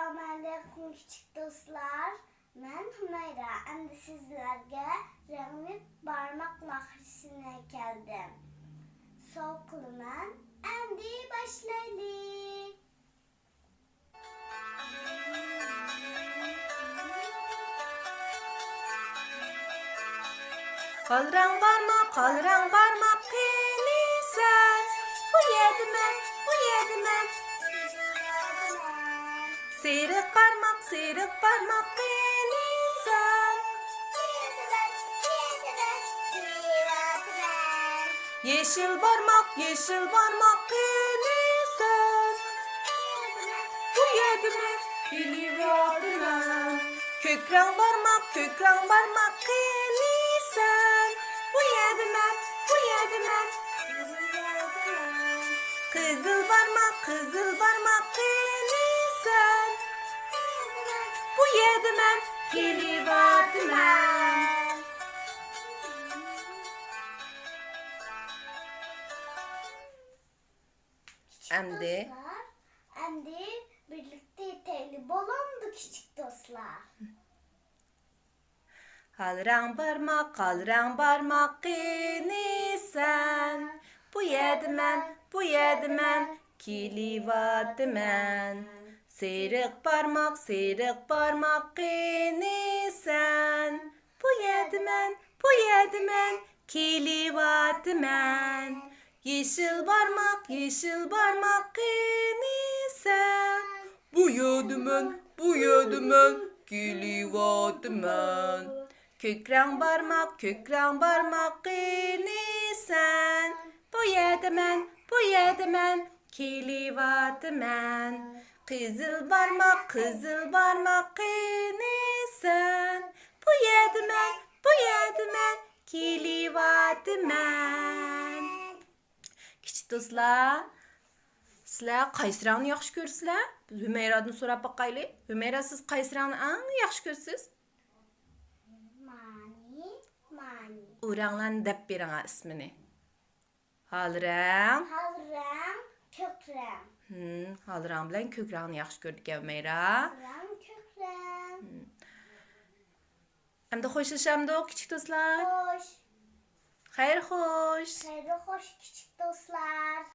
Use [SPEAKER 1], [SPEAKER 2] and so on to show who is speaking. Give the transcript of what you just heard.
[SPEAKER 1] Assalamu alaikum küçük dostlar. Ben Hümeyra. Endi sizlerge rəngli barmaq mahnısına geldim. Soğukluğundan endi başlayalım.
[SPEAKER 2] Kaldıran barmak sen. Bu yedim ben. Sıyrık parmak sen. Yeşil parmak sen. Bu yedim ben. Biliyorum ben. Kökran parmak sen. Bu yedim ben. Kızıl parmak sen. Bu yedim ben. Biliyorum ben. Endi
[SPEAKER 1] Endi birlikte yeterli bolandı küçük dostlar.
[SPEAKER 2] Kaldıran parmak sen. Bu yedim ben. Kilivadım ben. Sıyrık parmak sen. Bu yedim ben. Kilivadım ben. Yeşil parmak sen. Bu yedim ben. Kilivadım ben. Kökran parmak sen. Bu yedim ben. Kilivadım ben. Kızıl parmak sen. Bu yedim ben. Kilivadım ben. Kiçik dostlar, sizler qaysı rəngni yaxşı görürsüzlər? Biz Hümeyradan sorab baxaylı. Hümeyra, siz qaysı rəngni ən yaxşı görürsüz?
[SPEAKER 1] Mani.
[SPEAKER 2] O rənglərini dəb berəңə ismini. Hal rəng.
[SPEAKER 1] Hal rəng, kök rəng.
[SPEAKER 2] Hal rəng bilən kök rəngni yaxşı gördük Hümeyra.
[SPEAKER 1] Rəng, kök rəng.
[SPEAKER 2] Əmdə xoşlaşamdıq kiçik dostlar.
[SPEAKER 1] Hoş.
[SPEAKER 2] Xeyr xoş.
[SPEAKER 1] Xeyri hoş küçük dostlar.